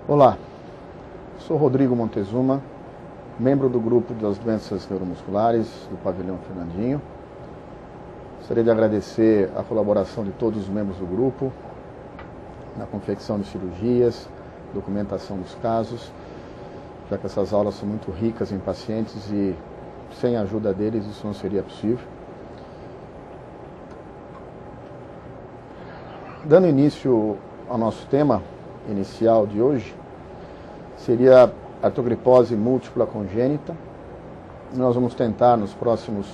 Olá, sou Rodrigo Montezuma, membro do grupo das doenças neuromusculares do Pavilhão Fernandinho. Gostaria de agradecer a colaboração de todos os membros do grupo na confecção de cirurgias, documentação dos casos, já que essas aulas são muito ricas em pacientes e sem a ajuda deles isso não seria possível. Dando início ao nosso tema inicial de hoje, seria a artrogripose múltipla congênita. Nós vamos tentar nos próximos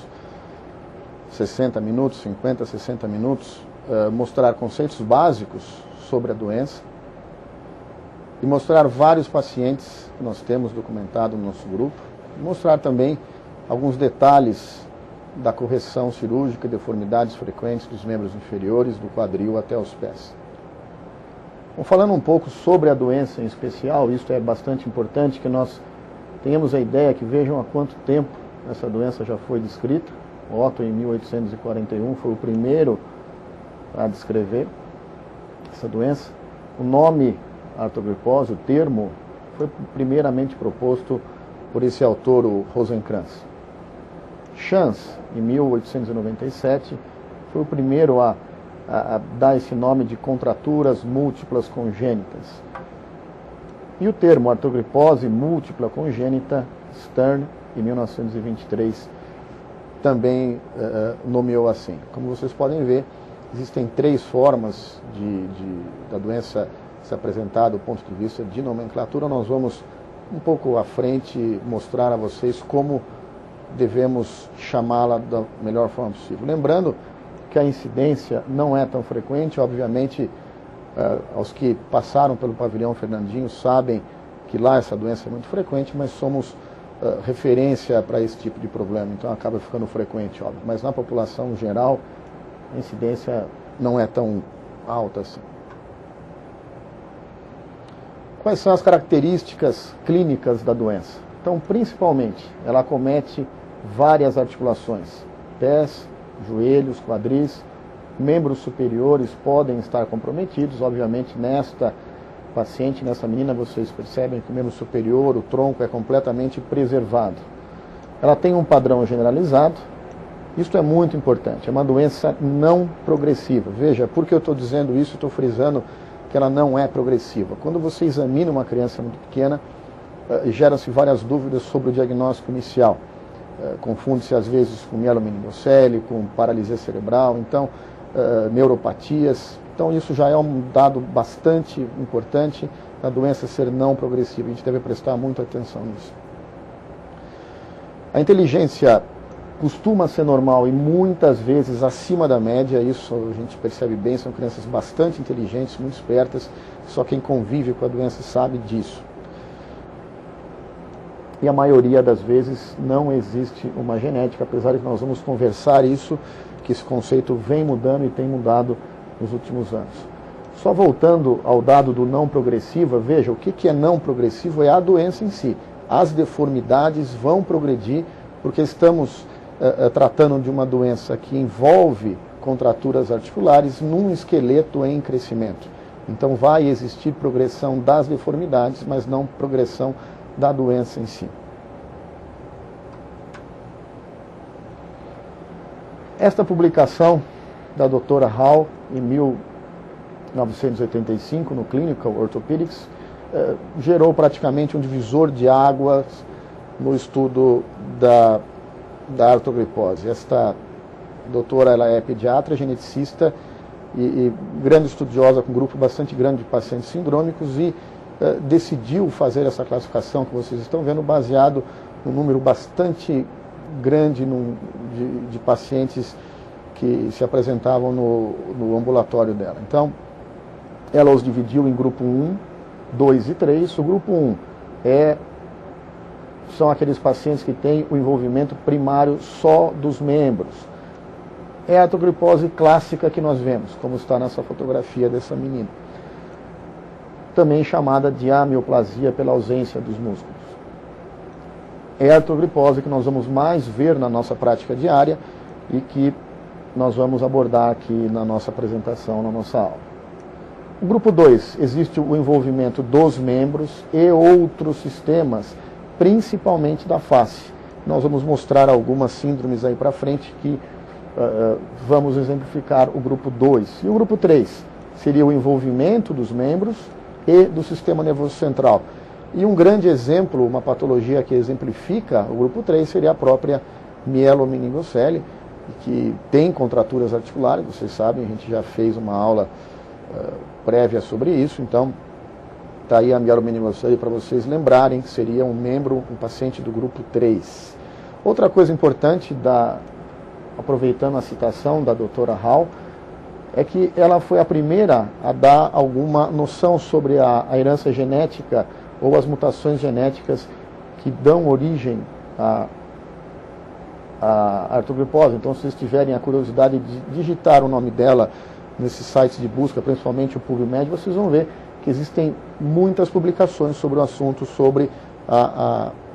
60 minutos, 50, 60 minutos, mostrar conceitos básicos sobre a doença e mostrar vários pacientes que nós temos documentado no nosso grupo, e mostrar também alguns detalhes da correção cirúrgica e deformidades frequentes dos membros inferiores, do quadril até os pés. Bom, falando um pouco sobre a doença em especial, isso é bastante importante que nós tenhamos a ideia que vejam há quanto tempo essa doença já foi descrita. Otto, em 1841, foi o primeiro a descrever essa doença. O nome artrogripose, o termo, foi primeiramente proposto por esse autor, o Rosenkrantz. Schanz, em 1897, foi o primeiro a dar esse nome de contraturas múltiplas congênitas. E o termo artrogripose múltipla congênita, Stern, em 1923, também nomeou assim. Como vocês podem ver, existem três formas da doença se apresentar do ponto de vista de nomenclatura. Nós vamos um pouco à frente mostrar a vocês como devemos chamá-la da melhor forma possível. Lembrando que a incidência não é tão frequente, obviamente, aos que passaram pelo Pavilhão Fernandinho sabem que lá essa doença é muito frequente, mas somos referência para esse tipo de problema, então acaba ficando frequente, óbvio. Mas na população geral, a incidência não é tão alta assim. Quais são as características clínicas da doença? Então, principalmente, ela acomete várias articulações, pés, joelhos, quadris, membros superiores podem estar comprometidos. Obviamente, nesta paciente, nessa menina, vocês percebem que o membro superior, o tronco, é completamente preservado. Ela tem um padrão generalizado. Isto é muito importante, é uma doença não progressiva. Veja, por que eu estou dizendo isso, estou frisando que ela não é progressiva. Quando você examina uma criança muito pequena, geram-se várias dúvidas sobre o diagnóstico inicial. Confunde-se às vezes com mielomeningocele, com paralisia cerebral, então neuropatias. Então isso já é um dado bastante importante da doença ser não progressiva. A gente deve prestar muita atenção nisso. A inteligência costuma ser normal e muitas vezes acima da média. Isso a gente percebe bem, são crianças bastante inteligentes, muito espertas, só quem convive com a doença sabe disso. E a maioria das vezes não existe uma genética, apesar de que nós vamos conversar isso, que esse conceito vem mudando e tem mudado nos últimos anos. Só voltando ao dado do não progressiva, veja, o que é não progressivo é a doença em si. As deformidades vão progredir porque estamos tratando de uma doença que envolve contraturas articulares num esqueleto em crescimento. Então vai existir progressão das deformidades, mas não progressão da doença em si. Esta publicação da doutora Hall, em 1985, no Clinical Orthopedics, gerou praticamente um divisor de águas no estudo da artrogripose. Esta doutora, ela é pediatra, geneticista e grande estudiosa, com um grupo bastante grande de pacientes sindrômicos, e decidiu fazer essa classificação que vocês estão vendo, baseado num número bastante grande de pacientes que se apresentavam no ambulatório dela. Então, ela os dividiu em grupo 1, 2 e 3. O grupo 1 são aqueles pacientes que têm o envolvimento primário só dos membros. É a artrogripose clássica que nós vemos, como está nessa fotografia dessa menina. Também chamada de amioplasia pela ausência dos músculos. É a artrogripose que nós vamos mais ver na nossa prática diária e que nós vamos abordar aqui na nossa apresentação, na nossa aula. O grupo 2, existe o envolvimento dos membros e outros sistemas, principalmente da face. Nós vamos mostrar algumas síndromes aí para frente que vamos exemplificar o grupo 2. E o grupo 3 seria o envolvimento dos membros e do sistema nervoso central. E um grande exemplo, uma patologia que exemplifica o grupo 3 seria a própria mielomeningocele, que tem contraturas articulares, vocês sabem, a gente já fez uma aula prévia sobre isso, então está aí a mielomeningocele para vocês lembrarem que seria um membro, um paciente do grupo 3. Outra coisa importante, aproveitando a citação da doutora Hall, é que ela foi a primeira a dar alguma noção sobre a herança genética ou as mutações genéticas que dão origem à artrogripose. Então, se vocês tiverem a curiosidade de digitar o nome dela nesses sites de busca, principalmente o PubMed, vocês vão ver que existem muitas publicações sobre o assunto, sobre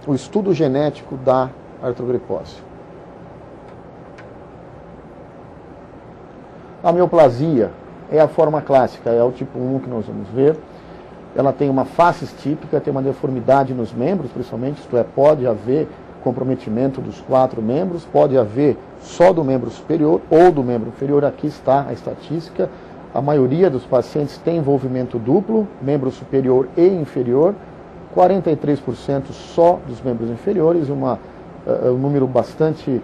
o estudo genético da artrogripose. A mioplasia é a forma clássica, é o tipo 1 que nós vamos ver. Ela tem uma face típica, tem uma deformidade nos membros, principalmente, isto é, pode haver comprometimento dos 4 membros, pode haver só do membro superior ou do membro inferior. Aqui está a estatística. A maioria dos pacientes tem envolvimento duplo, membro superior e inferior, 43% só dos membros inferiores, um número bastante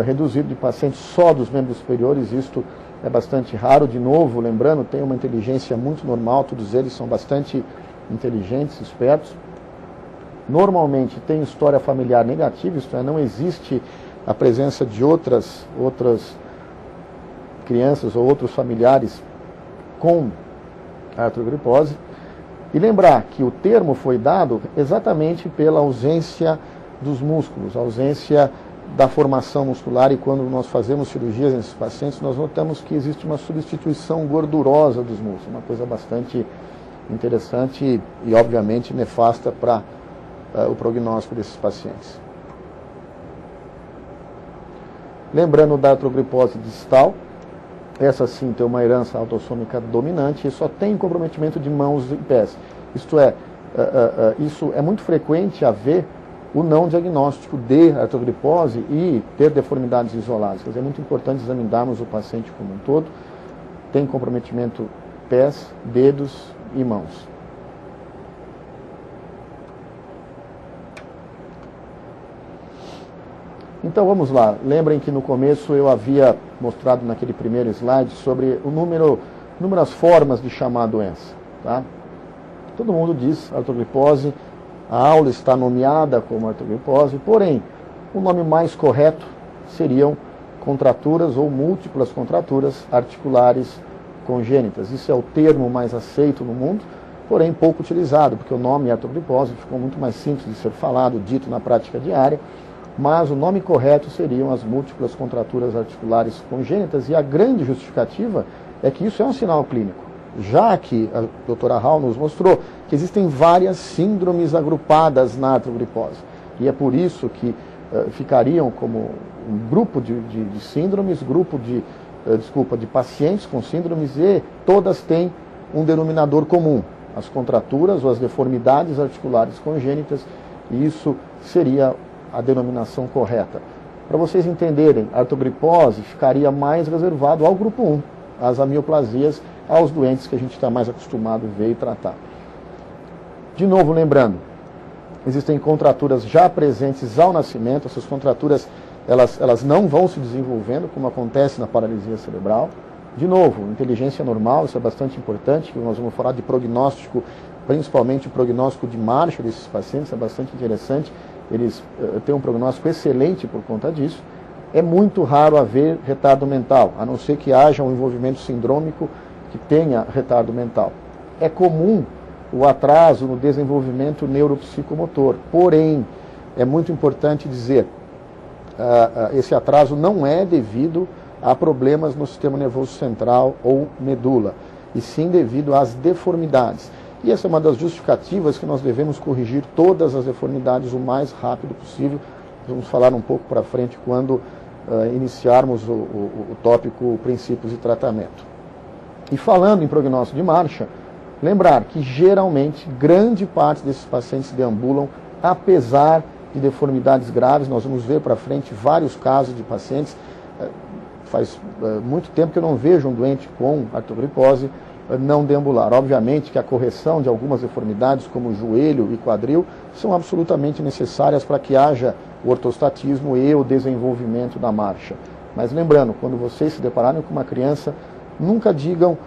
reduzido de pacientes só dos membros superiores. Isto é bastante raro. De novo, lembrando, tem uma inteligência muito normal, todos eles são bastante inteligentes, espertos. Normalmente tem história familiar negativa, isto é, não existe a presença de outras crianças ou outros familiares com artrogripose. E lembrar que o termo foi dado exatamente pela ausência dos músculos, a ausência da formação muscular, e quando nós fazemos cirurgias nesses pacientes, nós notamos que existe uma substituição gordurosa dos músculos, uma coisa bastante interessante e obviamente nefasta para o prognóstico desses pacientes. Lembrando da artrogripose distal, essa sim tem uma herança autossômica dominante e só tem comprometimento de mãos e pés. Isto é, isso é muito frequente haver o não diagnóstico de artrogripose e ter deformidades isoladas. Quer dizer, é muito importante examinarmos o paciente como um todo. Tem comprometimento pés, dedos e mãos. Então vamos lá, lembrem que no começo eu havia mostrado naquele primeiro slide sobre inúmeras formas de chamar a doença. Tá? Todo mundo diz artrogripose, a aula está nomeada como artrogripose, porém o nome mais correto seriam contraturas ou múltiplas contraturas articulares congênitas. Isso é o termo mais aceito no mundo, porém pouco utilizado, porque o nome artrogripose ficou muito mais simples de ser falado, dito na prática diária. Mas o nome correto seriam as múltiplas contraturas articulares congênitas, e a grande justificativa é que isso é um sinal clínico, já que a doutora Hall nos mostrou que existem várias síndromes agrupadas na artrogripose, e é por isso que ficariam como um grupo de síndromes, de pacientes com síndromes, e todas têm um denominador comum, as contraturas ou as deformidades articulares congênitas, e isso seria a denominação correta. Para vocês entenderem, a artrogripose ficaria mais reservado ao grupo 1, às amioplasias, aos doentes que a gente está mais acostumado a ver e tratar. De novo, lembrando, existem contraturas já presentes ao nascimento. Essas contraturas elas não vão se desenvolvendo, como acontece na paralisia cerebral. De novo, inteligência normal, isso é bastante importante, que nós vamos falar de prognóstico, principalmente o prognóstico de marcha desses pacientes, é bastante interessante. Eles têm um prognóstico excelente por conta disso. É muito raro haver retardo mental, a não ser que haja um envolvimento sindrômico que tenha retardo mental. É comum o atraso no desenvolvimento neuropsicomotor, porém, é muito importante dizer, esse atraso não é devido a problemas no sistema nervoso central ou medula, e sim devido às deformidades. E essa é uma das justificativas que nós devemos corrigir todas as deformidades o mais rápido possível. Vamos falar um pouco para frente quando iniciarmos o tópico princípios de tratamento. E falando em prognóstico de marcha, Lembrar que geralmente, grande parte desses pacientes deambulam apesar de deformidades graves. Nós vamos ver para frente vários casos de pacientes. Faz muito tempo que eu não vejo um doente com artrogripose não deambular. Obviamente que a correção de algumas deformidades, como joelho e quadril, são absolutamente necessárias para que haja o ortostatismo e o desenvolvimento da marcha. Mas lembrando, quando vocês se depararem com uma criança, nunca digam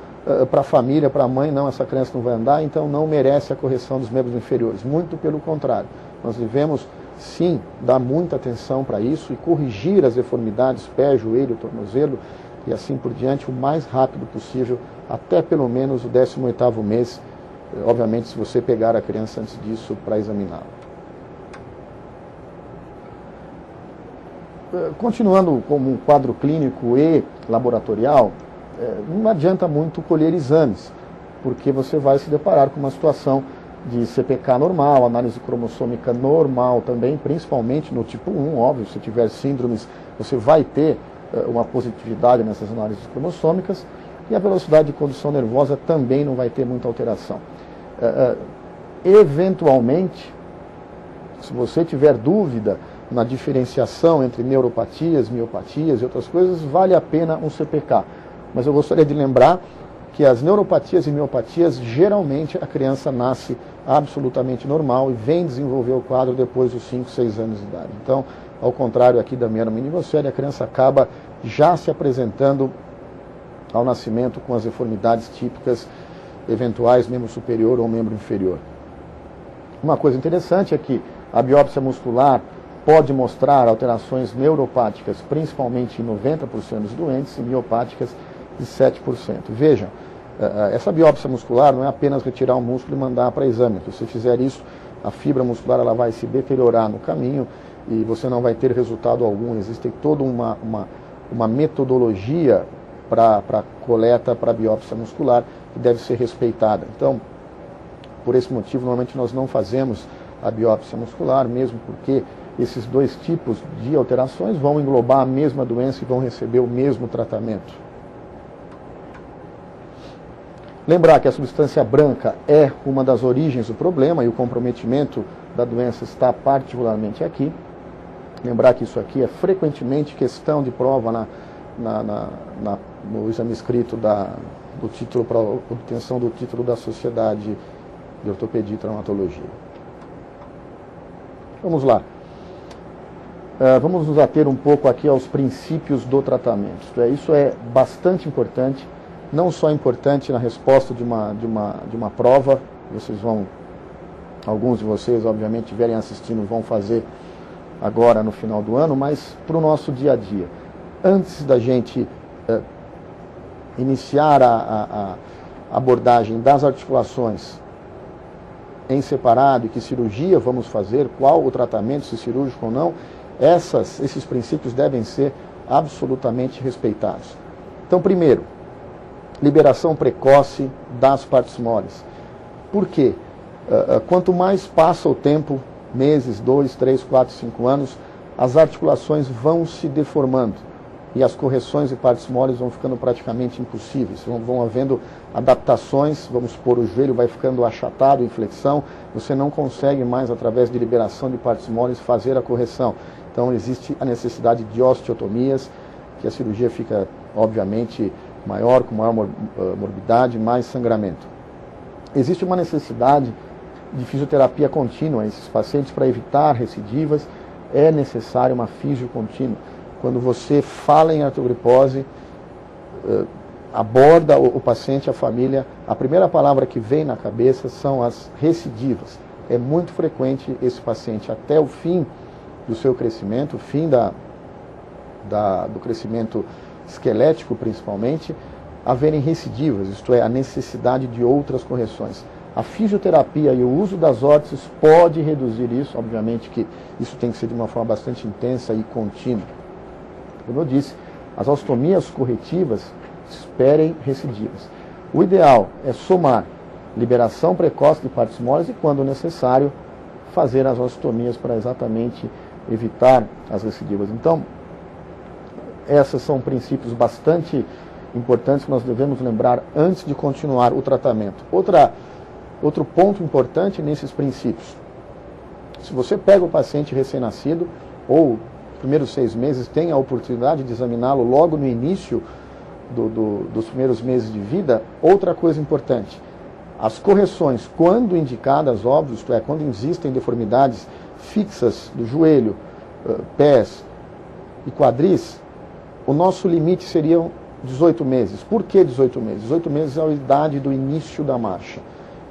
para a família, para a mãe, não, essa criança não vai andar, então não merece a correção dos membros inferiores. Muito pelo contrário. Nós devemos, sim, dar muita atenção para isso e corrigir as deformidades, pé, joelho, tornozelo e assim por diante, o mais rápido possível, até pelo menos o 18º mês, obviamente se você pegar a criança antes disso para examiná-la. Continuando como um quadro clínico e laboratorial, não adianta muito colher exames, porque você vai se deparar com uma situação de CPK normal, análise cromossômica normal também, principalmente no tipo 1, óbvio, se tiver síndromes, você vai ter uma positividade nessas análises cromossômicas, e a velocidade de condução nervosa também não vai ter muita alteração. Eventualmente, se você tiver dúvida na diferenciação entre neuropatias, miopatias e outras coisas, vale a pena um CPK. Mas eu gostaria de lembrar que as neuropatias e miopatias, geralmente a criança nasce absolutamente normal e vem desenvolver o quadro depois dos 5, 6 anos de idade. Então, ao contrário aqui da mielomeningocele, a criança acaba já se apresentando ao nascimento com as deformidades típicas eventuais, membro superior ou membro inferior. Uma coisa interessante é que a biópsia muscular pode mostrar alterações neuropáticas, principalmente em 90% dos doentes, e miopáticas de 7%. Vejam, essa biópsia muscular não é apenas retirar um músculo e mandar para exame. Se você fizer isso, a fibra muscular ela vai se deteriorar no caminho e você não vai ter resultado algum. Existe toda uma metodologia para coleta para biópsia muscular que deve ser respeitada. Então, por esse motivo, normalmente nós não fazemos a biópsia muscular, mesmo porque esses dois tipos de alterações vão englobar a mesma doença e vão receber o mesmo tratamento. Lembrar que a substância branca é uma das origens do problema e o comprometimento da doença está particularmente aqui. Lembrar que isso aqui é frequentemente questão de prova no exame escrito do título para obtenção do título da Sociedade de Ortopedia e Traumatologia. Vamos lá. Vamos nos ater um pouco aqui aos princípios do tratamento. Isso é bastante importante, não só importante na resposta de uma prova, alguns de vocês, obviamente, estiverem assistindo, vão fazer agora no final do ano, mas para o nosso dia a dia. Antes da gente iniciar a abordagem das articulações em separado e que cirurgia vamos fazer, qual o tratamento, se cirúrgico ou não, esses princípios devem ser absolutamente respeitados. Então, primeiro, liberação precoce das partes moles. Por quê? Quanto mais passa o tempo, meses, 2, 3, 4, 5 anos, as articulações vão se deformando e as correções de partes moles vão ficando praticamente impossíveis. Vão havendo adaptações, vamos supor, o joelho vai ficando achatado em flexão, você não consegue mais, através de liberação de partes moles, fazer a correção. Então existe a necessidade de osteotomias, que a cirurgia fica, obviamente, maior, com maior morbidade, mais sangramento. Existe uma necessidade de fisioterapia contínua. Esses pacientes, para evitar recidivas, é necessária uma fisio contínua. Quando você fala em artrogripose, aborda o paciente, a família, a primeira palavra que vem na cabeça são as recidivas. É muito frequente esse paciente, até o fim do seu crescimento, o fim do crescimento esquelético principalmente, haverem recidivas, isto é, a necessidade de outras correções. A fisioterapia e o uso das órteses pode reduzir isso, obviamente que isso tem que ser de uma forma bastante intensa e contínua. Como eu disse, as osteomias corretivas esperem recidivas. O ideal é somar liberação precoce de partes moles e, quando necessário, fazer as osteomias para exatamente evitar as recidivas. Então, esses são princípios bastante importantes que nós devemos lembrar antes de continuar o tratamento. Outro ponto importante nesses princípios. Se você pega o paciente recém-nascido, ou primeiros 6 meses, tem a oportunidade de examiná-lo logo no início dos primeiros meses de vida, outra coisa importante. As correções, quando indicadas, óbvio, isto é, quando existem deformidades fixas do joelho, pés e quadris, o nosso limite seriam 18 meses. Por que 18 meses? 18 meses é a idade do início da marcha.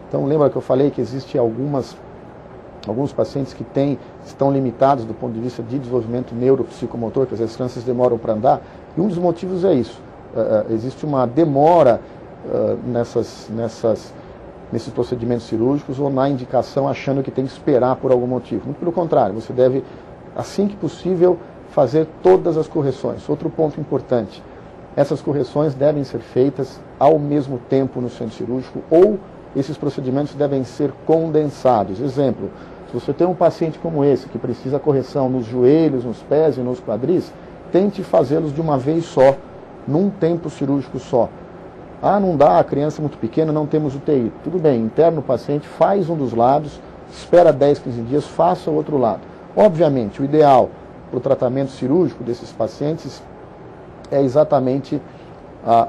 Então, lembra que eu falei que existem alguns pacientes que estão limitados do ponto de vista de desenvolvimento neuropsicomotor, que as crianças demoram para andar, e um dos motivos é isso. Existe uma demora nesses procedimentos cirúrgicos ou na indicação achando que tem que esperar por algum motivo. Muito pelo contrário, você deve, assim que possível, fazer todas as correções. Outro ponto importante, essas correções devem ser feitas ao mesmo tempo no centro cirúrgico ou esses procedimentos devem ser condensados. Exemplo, se você tem um paciente como esse que precisa correção nos joelhos, nos pés e nos quadris, tente fazê-los de uma vez só, num tempo cirúrgico só. Ah, não dá, a criança é muito pequena, não temos UTI. Tudo bem, interna o paciente, faz um dos lados, espera 10, 15 dias, faça o outro lado. Obviamente, o ideal para o tratamento cirúrgico desses pacientes é exatamente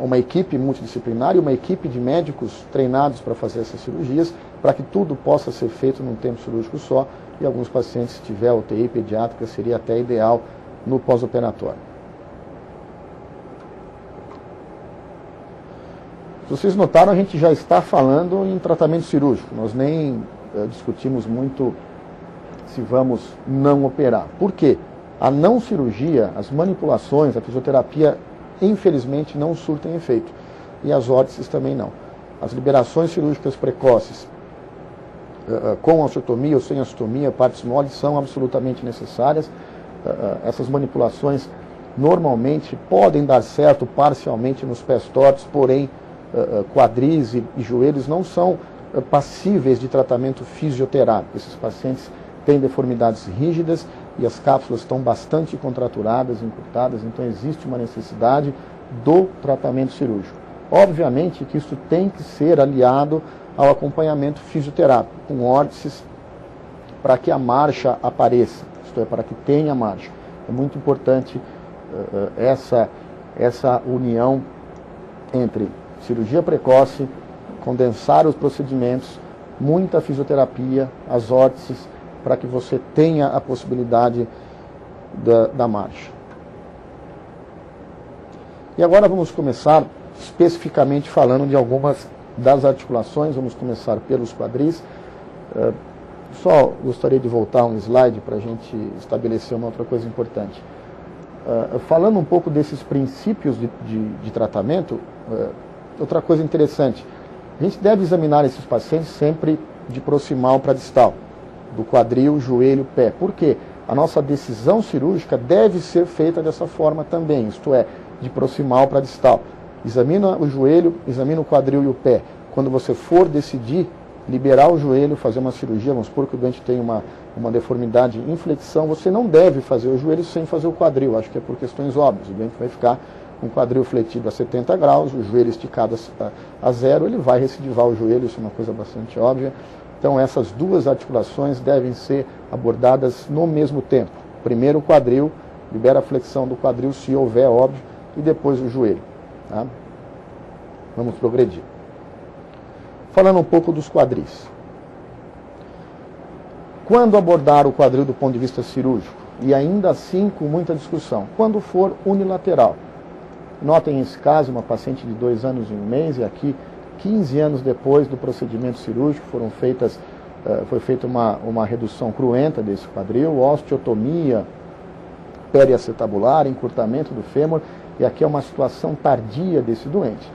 uma equipe multidisciplinar e uma equipe de médicos treinados para fazer essas cirurgias, para que tudo possa ser feito num tempo cirúrgico só, e alguns pacientes, se tiver UTI pediátrica, seria até ideal no pós-operatório. Se vocês notaram, a gente já está falando em tratamento cirúrgico, nós nem discutimos muito se vamos não operar. Por quê? A não cirurgia, as manipulações, a fisioterapia, infelizmente, não surtem efeito. E as órteses também não. As liberações cirúrgicas precoces, com osteotomia ou sem osteotomia, partes moles, são absolutamente necessárias. Essas manipulações, normalmente, podem dar certo parcialmente nos pés tortos, porém, quadris e joelhos não são passíveis de tratamento fisioterápico. Esses pacientes têm deformidades rígidas e as cápsulas estão bastante contraturadas, encurtadas, então existe uma necessidade do tratamento cirúrgico. Obviamente que isso tem que ser aliado ao acompanhamento fisioterápico, com órteses, para que a marcha apareça, isto é, para que tenha marcha. É muito importante essa união entre cirurgia precoce, condensar os procedimentos, muita fisioterapia, as órteses, para que você tenha a possibilidade da marcha. E agora vamos começar especificamente falando de algumas das articulações. Vamos começar pelos quadris. Só gostaria de voltar um slide para a gente estabelecer uma outra coisa importante. Falando um pouco desses princípios de tratamento, outra coisa interessante, a gente deve examinar esses pacientes sempre de proximal para distal, do quadril, joelho, pé. Por quê? A nossa decisão cirúrgica deve ser feita dessa forma também, isto é, de proximal para distal. Examina o joelho, examina o quadril e o pé. Quando você for decidir liberar o joelho, fazer uma cirurgia, vamos supor que o doente tem uma deformidade em flexão, você não deve fazer o joelho sem fazer o quadril, acho que é por questões óbvias. O doente vai ficar com o quadril fletido a 70 graus, o joelho esticado a 0, ele vai recidivar o joelho, isso é uma coisa bastante óbvia. Então essas duas articulações devem ser abordadas no mesmo tempo. Primeiro o quadril, libera a flexão do quadril, se houver, óbvio, e depois o joelho. Tá? Vamos progredir. Falando um pouco dos quadris. Quando abordar o quadril do ponto de vista cirúrgico? E ainda assim com muita discussão. Quando for unilateral. Notem esse caso, uma paciente de 2 anos e 1 mês, e aqui 15 anos depois do procedimento cirúrgico foi feita uma redução cruenta desse quadril, osteotomia periacetabular, encurtamento do fêmur, e aqui é uma situação tardia desse doente.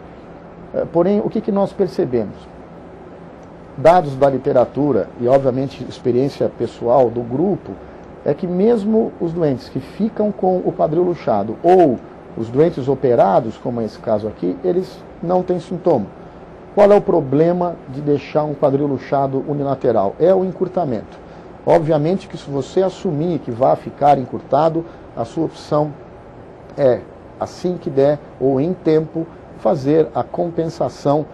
Porém, o que nós percebemos? Dados da literatura e, obviamente, experiência pessoal do grupo, é que mesmo os doentes que ficam com o quadril luxado ou os doentes operados, como é esse caso aqui, eles não têm sintoma. Qual é o problema de deixar um quadril luxado unilateral? É o encurtamento. Obviamente que se você assumir que vai ficar encurtado, a sua opção é, assim que der ou em tempo, fazer a compensação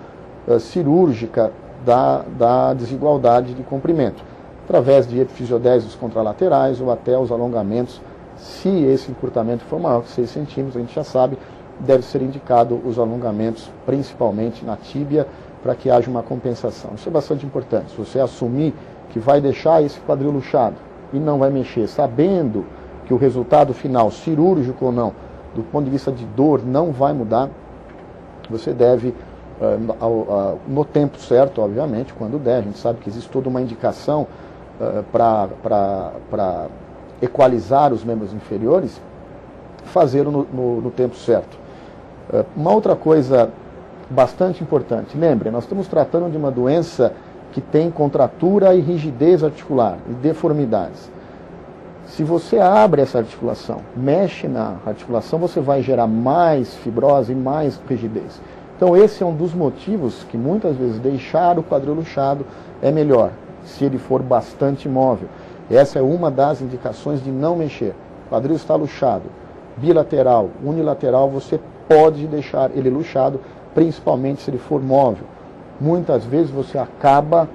cirúrgica da desigualdade de comprimento, através de epifisiodésios contralaterais ou até os alongamentos. Se esse encurtamento for maior que 6 centímetros, a gente já sabe, deve ser indicado os alongamentos, principalmente na tíbia, para que haja uma compensação. Isso é bastante importante. Se você assumir que vai deixar esse quadril luxado e não vai mexer, sabendo que o resultado final, cirúrgico ou não, do ponto de vista de dor, não vai mudar, você deve, no tempo certo, obviamente, quando der, a gente sabe que existe toda uma indicação para equalizar os membros inferiores, fazer no tempo certo. Uma outra coisa bastante importante, lembre, nós estamos tratando de uma doença que tem contratura e rigidez articular e deformidades. Se você abre essa articulação, mexe na articulação, você vai gerar mais fibrose e mais rigidez. Então esse é um dos motivos que muitas vezes deixar o quadril luxado é melhor, se ele for bastante móvel. Essa é uma das indicações de não mexer. O quadril está luxado, bilateral, unilateral, você pode deixar ele luxado, principalmente se ele for móvel. Muitas vezes você acaba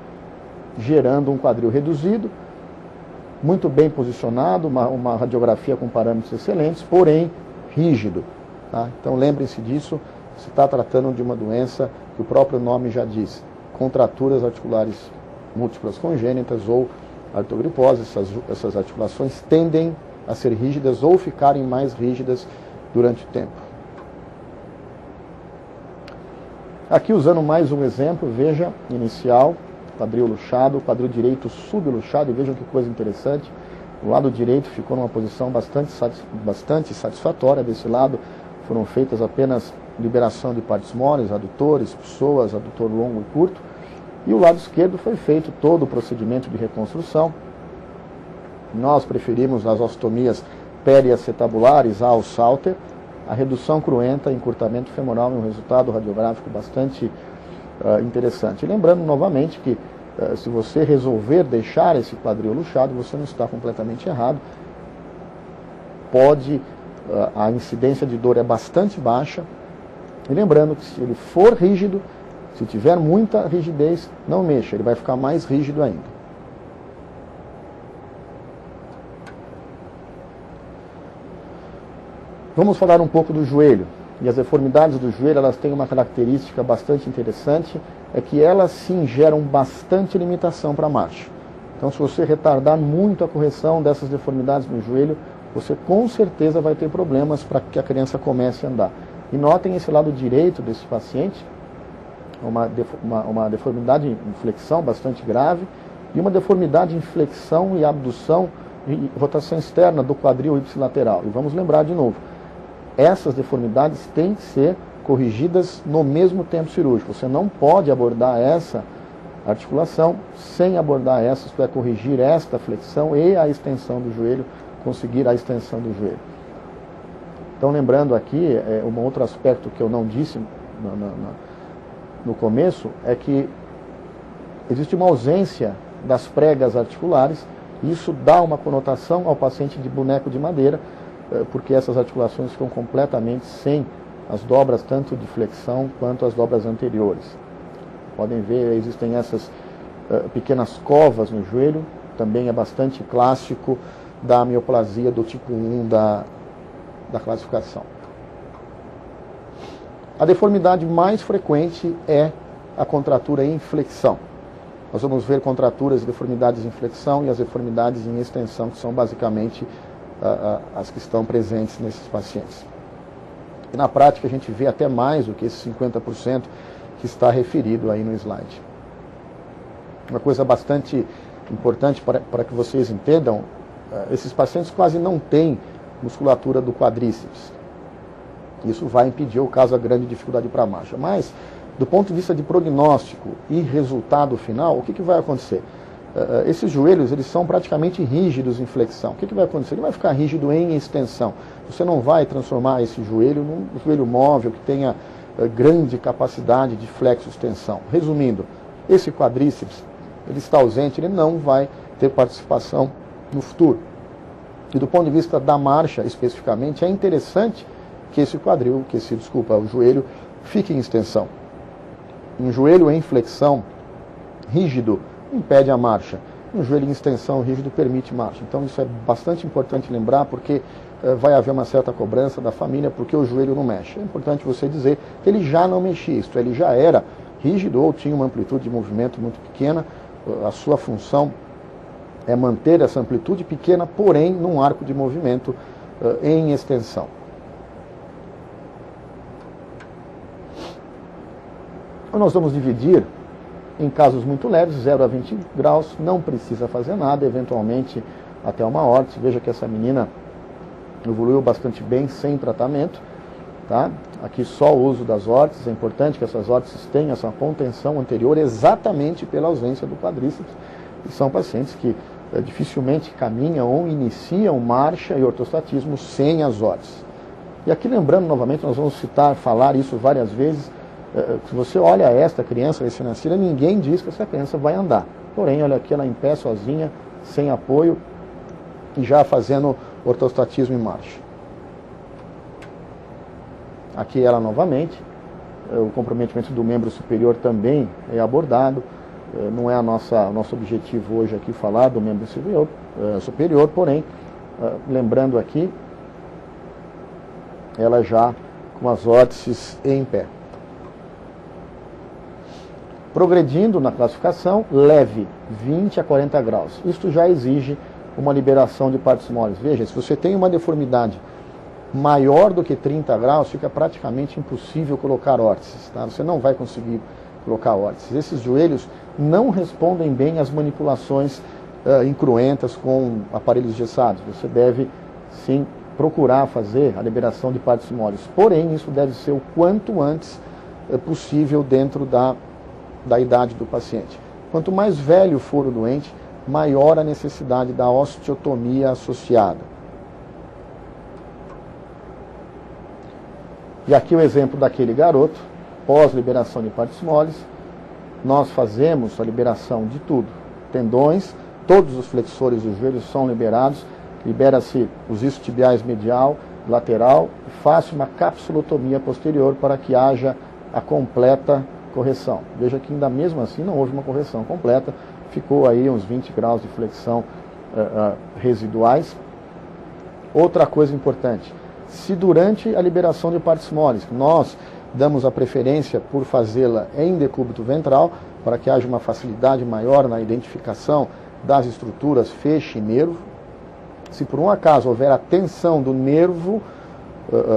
gerando um quadril reduzido, muito bem posicionado, uma radiografia com parâmetros excelentes, porém rígido. Tá? Então lembrem-se disso, se está tratando de uma doença que o próprio nome já diz, contraturas articulares múltiplas congênitas ou artrogripose. Essas articulações tendem a ser rígidas ou ficarem mais rígidas durante o tempo. Aqui usando mais um exemplo, veja, inicial, quadril luxado, quadril direito subluxado, e vejam que coisa interessante, o lado direito ficou numa posição bastante satisfatória, desse lado foram feitas apenas liberação de partes moles, adutores, psoas, adutor longo e curto, e o lado esquerdo foi feito todo o procedimento de reconstrução. Nós preferimos as osteotomias periacetabulares ao Salter, a redução cruenta, encurtamento femoral, é um resultado radiográfico bastante interessante. E lembrando novamente que se você resolver deixar esse quadril luxado, você não está completamente errado. A incidência de dor é bastante baixa. E lembrando que se ele for rígido, se tiver muita rigidez, não mexa, ele vai ficar mais rígido ainda. Vamos falar um pouco do joelho. E as deformidades do joelho, elas têm uma característica bastante interessante, é que elas sim geram bastante limitação para a marcha. Então, se você retardar muito a correção dessas deformidades no joelho, você com certeza vai ter problemas para que a criança comece a andar. E notem esse lado direito desse paciente, uma deformidade em flexão bastante grave, e uma deformidade em flexão e abdução e rotação externa do quadril ipsilateral. E vamos lembrar de novo, essas deformidades têm que ser corrigidas no mesmo tempo cirúrgico. Você não pode abordar essa articulação sem abordar essa, isto é, corrigir esta flexão e a extensão do joelho, conseguir a extensão do joelho. Então, lembrando aqui, um outro aspecto que eu não disse no começo, é que existe uma ausência das pregas articulares, e isso dá uma conotação ao paciente de boneco de madeira, porque essas articulações ficam completamente sem as dobras tanto de flexão quanto as dobras anteriores. Podem ver, existem essas pequenas covas no joelho, também é bastante clássico da mioplasia do tipo 1 da classificação. A deformidade mais frequente é a contratura em flexão. Nós vamos ver contraturas e deformidades em flexão e as deformidades em extensão, que são basicamente as que estão presentes nesses pacientes. E na prática a gente vê até mais do que esses 50% que está referido aí no slide. Uma coisa bastante importante para que vocês entendam, esses pacientes quase não têm musculatura do quadríceps. Isso vai impedir, caso a grande dificuldade para a marcha. Mas, do ponto de vista de prognóstico e resultado final, o que vai acontecer? Esses joelhos, eles são praticamente rígidos em flexão. O que vai acontecer? Ele vai ficar rígido em extensão. Você não vai transformar esse joelho num joelho móvel que tenha grande capacidade de flexo-extensão. Resumindo, esse quadríceps, ele está ausente, ele não vai ter participação no futuro. E do ponto de vista da marcha, especificamente, é interessante que o joelho fique em extensão. Um joelho em flexão rígido impede a marcha. Um joelho em extensão rígido permite marcha. Então isso é bastante importante lembrar, porque vai haver uma certa cobrança da família porque o joelho não mexe. É importante você dizer que ele já não mexia, isto é, ele já era rígido ou tinha uma amplitude de movimento muito pequena. A sua função é manter essa amplitude pequena, porém num arco de movimento em extensão. Nós vamos dividir em casos muito leves, 0 a 20 graus, não precisa fazer nada, eventualmente até uma órtese. Veja que essa menina evoluiu bastante bem sem tratamento, tá? Aqui só o uso das órteses. É importante que essas órteses tenham essa contenção anterior exatamente pela ausência do quadríceps. E são pacientes que dificilmente caminham ou iniciam marcha e ortostatismo sem as órteses. E aqui lembrando novamente, nós vamos falar isso várias vezes. Se você olha esta criança recém-nascida, ninguém diz que essa criança vai andar. Porém, olha aqui ela em pé sozinha, sem apoio e já fazendo ortostatismo em marcha. Aqui ela novamente, o comprometimento do membro superior também é abordado. Não é nosso objetivo hoje aqui falar do membro superior, porém, lembrando aqui, ela já com as órteses em pé. Progredindo na classificação, leve, 20 a 40 graus. Isto já exige uma liberação de partes moles. Veja, se você tem uma deformidade maior do que 30 graus, fica praticamente impossível colocar órteses. Tá? Você não vai conseguir colocar órteses. Esses joelhos não respondem bem às manipulações incruentas com aparelhos gessados. Você deve, sim, procurar fazer a liberação de partes moles. Porém, isso deve ser o quanto antes possível dentro da idade do paciente. Quanto mais velho for o doente, maior a necessidade da osteotomia associada. E aqui o exemplo daquele garoto, pós-liberação de partes moles, nós fazemos a liberação de tudo. Tendões, todos os flexores dos joelhos são liberados, libera-se os isquiotibiais medial, lateral, e faz uma capsulotomia posterior para que haja a completa correção. Veja que ainda mesmo assim não houve uma correção completa, ficou aí uns 20 graus de flexão residuais. Outra coisa importante, se durante a liberação de partes moles nós damos a preferência por fazê-la em decúbito ventral, para que haja uma facilidade maior na identificação das estruturas feixe e nervo, se por um acaso houver a tensão do nervo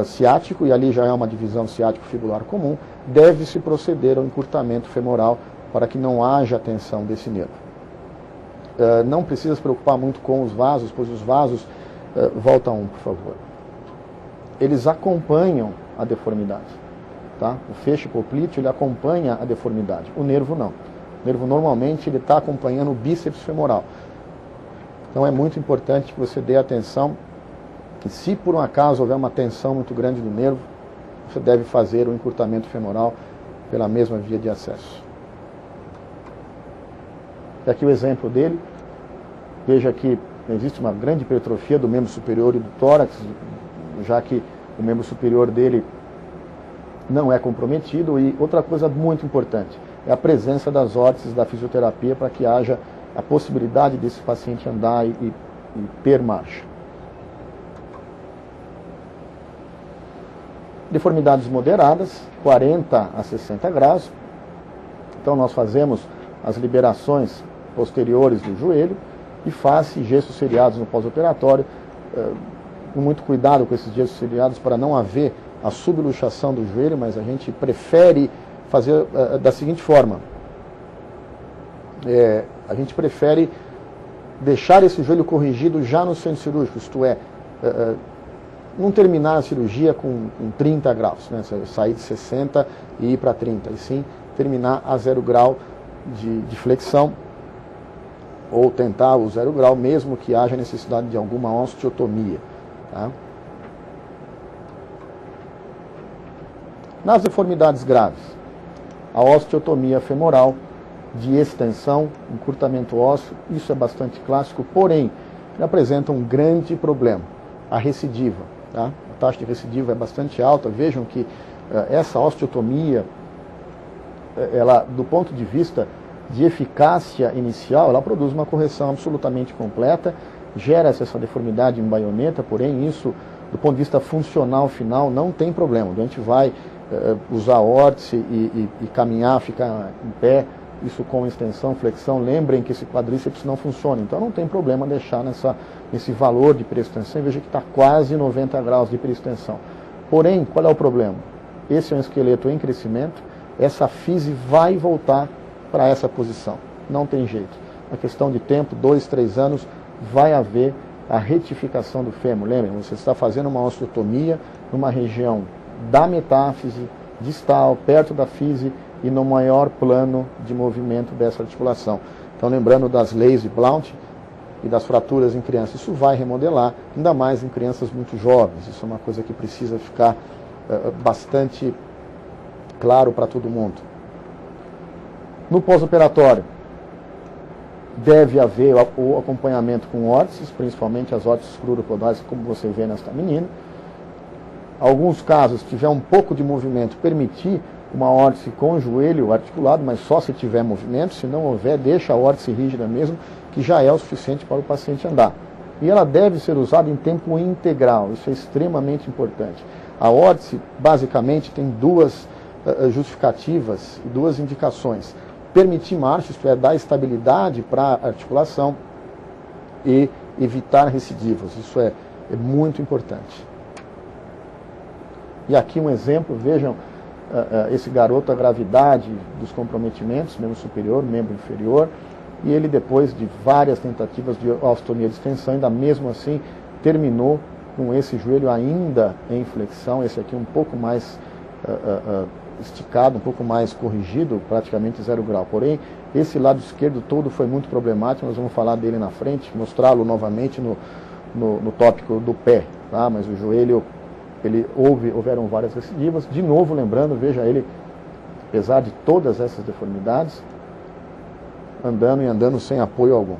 ciático, e ali já é uma divisão ciático-fibular comum, deve-se proceder ao encurtamento femoral para que não haja tensão desse nervo. Não precisa se preocupar muito com os vasos, pois os vasos, volta por favor, eles acompanham a deformidade. Tá? O feixe poplíteo ele acompanha a deformidade, o nervo não. O nervo normalmente ele está acompanhando o bíceps femoral. Então é muito importante que você dê atenção que se por um acaso houver uma tensão muito grande do nervo, você deve fazer o encurtamento femoral pela mesma via de acesso. E aqui o exemplo dele. Veja que existe uma grande hipertrofia do membro superior e do tórax, já que o membro superior dele não é comprometido. E outra coisa muito importante é a presença das órteses da fisioterapia para que haja a possibilidade desse paciente andar e ter marcha. Deformidades moderadas, 40 a 60 graus. Então nós fazemos as liberações posteriores do joelho e face gestos seriados no pós-operatório. Com muito cuidado com esses gestos seriados para não haver a subluxação do joelho, mas a gente prefere fazer da seguinte forma. A gente prefere deixar esse joelho corrigido já no centro cirúrgico, isto é, não terminar a cirurgia com 30 graus, né? Sair de 60 e ir para 30, e sim terminar a 0 grau de flexão, ou tentar o 0 grau, mesmo que haja necessidade de alguma osteotomia. Tá? Nas deformidades graves, a osteotomia femoral de extensão, encurtamento ósseo, isso é bastante clássico, porém, ele apresenta um grande problema, a recidiva. Tá? A taxa de recidiva é bastante alta. Vejam que essa osteotomia, ela, do ponto de vista de eficácia inicial, ela produz uma correção absolutamente completa, gera-se essa deformidade em baioneta, porém isso, do ponto de vista funcional final, não tem problema. O doente vai usar órtese e caminhar, ficar em pé, isso com extensão, flexão. Lembrem que esse quadríceps não funciona, então não tem problema deixar nesse valor de hiperextensão. Veja que está quase 90 graus de hiperextensão. Porém, qual é o problema? Esse é um esqueleto em crescimento, essa fise vai voltar para essa posição. Não tem jeito. Uma questão de tempo, 2, 3 anos, vai haver a retificação do fêmur. Lembrem, você está fazendo uma osteotomia numa região da metáfise, distal, perto da fise e no maior plano de movimento dessa articulação. Então, lembrando das leis de Blount e das fraturas em crianças, isso vai remodelar, ainda mais em crianças muito jovens. Isso é uma coisa que precisa ficar bastante claro para todo mundo. No pós-operatório, deve haver o acompanhamento com órteses, principalmente as órteses cruropodais, como você vê nesta menina. Alguns casos, se tiver um pouco de movimento, permitir uma órtese com o joelho articulado, mas só se tiver movimento. Se não houver, deixa a órtese rígida mesmo, que já é o suficiente para o paciente andar. E ela deve ser usada em tempo integral, isso é extremamente importante. A órtese, basicamente, tem duas justificativas e duas indicações. Permitir marcha, isto é, dar estabilidade para a articulação, e evitar recidivos, isso é muito importante. E aqui um exemplo, vejam esse garoto, a gravidade dos comprometimentos, membro superior, membro inferior, e ele, depois de várias tentativas de osteotomia de extensão, ainda mesmo assim terminou com esse joelho ainda em flexão, esse aqui um pouco mais esticado, um pouco mais corrigido, praticamente 0 grau. Porém, esse lado esquerdo todo foi muito problemático, nós vamos falar dele na frente, mostrá-lo novamente no tópico do pé, tá? Mas o joelho, houveram várias recidivas. De novo, lembrando, veja ele, apesar de todas essas deformidades, andando sem apoio algum.